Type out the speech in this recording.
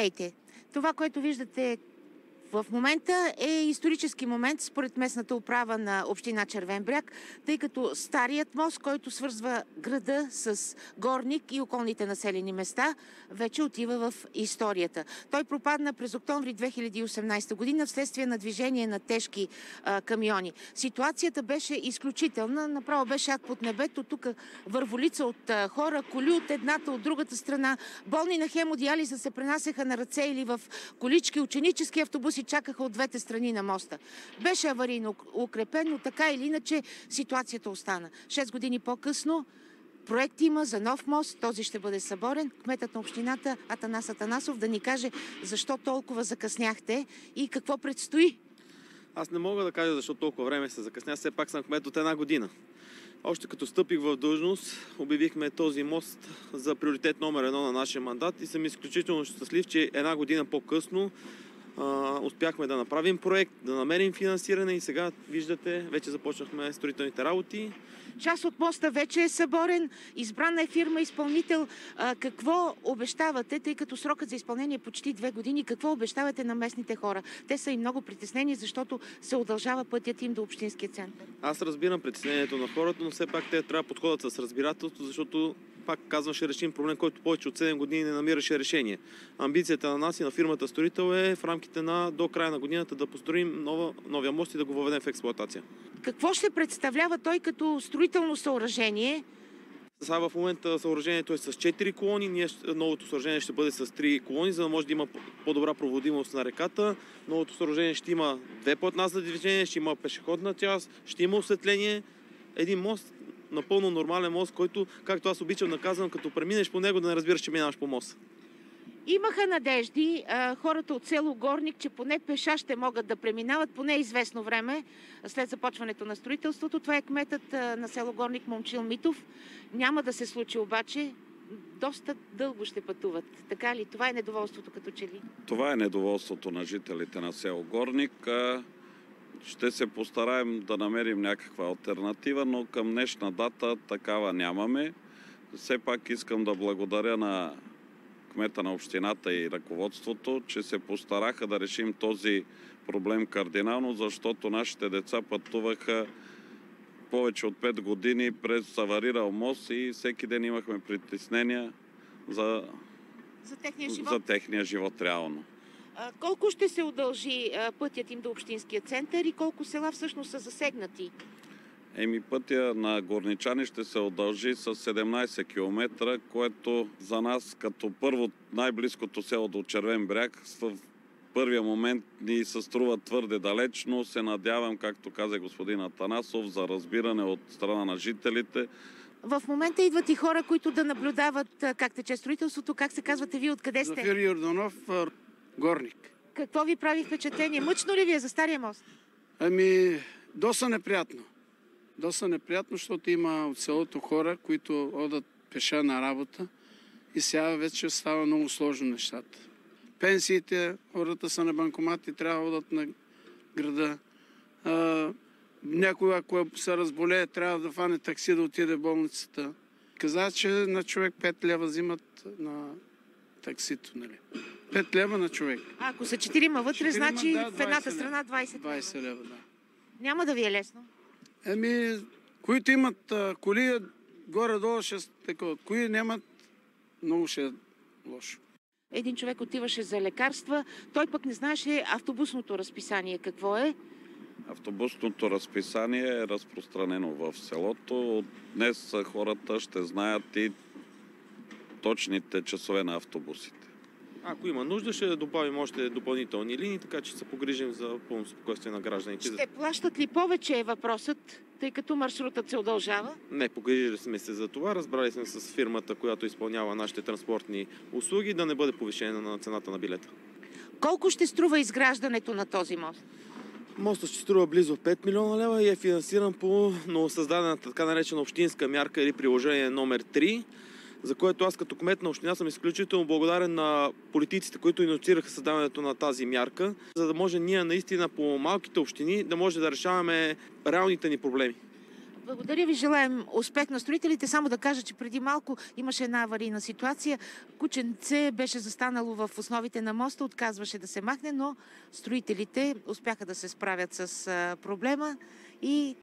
Здравейте! Това, което виждате в момента е исторически момент според местната управа на община Червен бряг, тъй като старият мост, който свързва града с Горник и околните населени места, вече отива в историята. Той пропадна през октомври 2018 година вследствие на движение на тежки камиони. Ситуацията беше изключителна, направо беше ад под небето, тук върволица от хора, коли от едната, от другата страна, болни на хемодиализа се пренасяха на ръце или в колички, ученически автобуси чакаха от двете страни на моста. Беше аварийно укрепен, но така или иначе ситуацията остана. 6 години по-късно проект има за нов мост, този ще бъде съборен. Кметът на общината Атанас Атанасов да ни каже защо толкова закъсняхте и какво предстои. Аз не мога да кажа защо толкова време се закъсня, все пак съм кмет от една година. Още като стъпих в длъжност, обявихме този мост за приоритет номер 1 на нашия мандат и съм изключително щастлив, че една година по-късно успяхме да направим проект, да намерим финансиране и сега, виждате, вече започнахме строителните работи. Част от моста вече е съборен, избрана е фирма изпълнител. Какво обещавате, тъй като срокът за изпълнение е почти 2 години, какво обещавате на местните хора? Те са и много притеснени, защото се удължава пътят им до общинския център. Аз разбирам притеснението на хората, но все пак те трябва да подходят с разбирателство, защото пак казвам, ще решим проблем, който повече от 7 години не намираше решение. Амбицията на нас и на фирмата строител е в рамките на до края на годината да построим новия мост и да го въведем в експлоатация. Какво ще представлява той като строително съоръжение? Сега в момента съоръжението е с 4 колони, новото съоръжение ще бъде с 3 колони, за да може да има по-добра проводимост на реката. Новото съоръжение ще има 2 платна за движение, ще има пешеходна част, ще има осветление. Един мост, напълно нормален мост, който, както аз обичам да казвам, като преминеш по него, да не разбираш, че минаваш по мост. Имаха надежди хората от село Горник, че поне пеша ще могат да преминават поне известно време след започването на строителството. Това е кметът на село Горник Момчил Митов. Няма да се случи обаче. Доста дълго ще пътуват. Така ли? Това е недоволството като че ли? Това е недоволството на жителите на село Горник. Ще се постараем да намерим някаква алтернатива, но към днешна дата такава нямаме. Все пак искам да благодаря на кмета на общината и ръководството, че се постараха да решим този проблем кардинално, защото нашите деца пътуваха повече от 5 години през аварирал мост и всеки ден имахме притеснения за техния живот реално. Колко ще се удължи пътят им до общинския център и колко села всъщност са засегнати? Пътя на горничани ще се удължи с 17 км, което за нас като първо най-близкото село до Червен бряг в първия момент ни се струва твърде далеч, но се надявам, както каза господин Атанасов, за разбиране от страна на жителите. В момента идват и хора, които да наблюдават как тече строителството. Как се казвате вие? Откъде сте? Зафир Йорданов, Горник. Какво ви прави впечатление? Мъчно ли ви е за стария мост? Доста неприятно. Доста неприятно, защото има от селото хора, които одат пеша на работа и сега вече става много сложно нещата. Пенсиите, хората са на банкомати, трябва да одат на града. Някой, ако се разболее, трябва да фане такси да отиде в болницата. Каза, че на човек 5 лева взимат на таксито, нали? 5 лева на човек. Ако са 4 вътре, значи в едната страна 20. 20 лева, да. Няма да ви е лесно. Които имат коли, горе-долу ще такова. Кои нямат, много ще е лошо. Един човек отиваше за лекарства, той пък не знаеше автобусното разписание какво е. Автобусното разписание е разпространено в селото. Днес хората ще знаят и точните часове на автобусите. Ако има нужда, ще добавим още допълнителни линии, така че се погрижим за пълно спокойствие на гражданите. Ще плащат ли повече е въпросът, тъй като маршрутът се удължава? Не, погрижили сме се за това. Разбрали сме с фирмата, която изпълнява нашите транспортни услуги, да не бъде повишена на цената на билета. Колко ще струва изграждането на този мост? Мостът ще струва близо 5 милиона лева и е финансиран по новосъздадената така наречена общинска мярка или приложение номер 3, за което аз като кмет на община съм изключително благодарен на политиците, които инициираха създаването на тази мярка, за да може ние наистина по малките общини да може да решаваме реалните ни проблеми. Благодаря ви, желаем успех на строителите. Само да кажа, че преди малко имаше една аварийна ситуация. Кученце беше застанало в основите на моста, отказваше да се махне, но строителите успяха да се справят с проблема и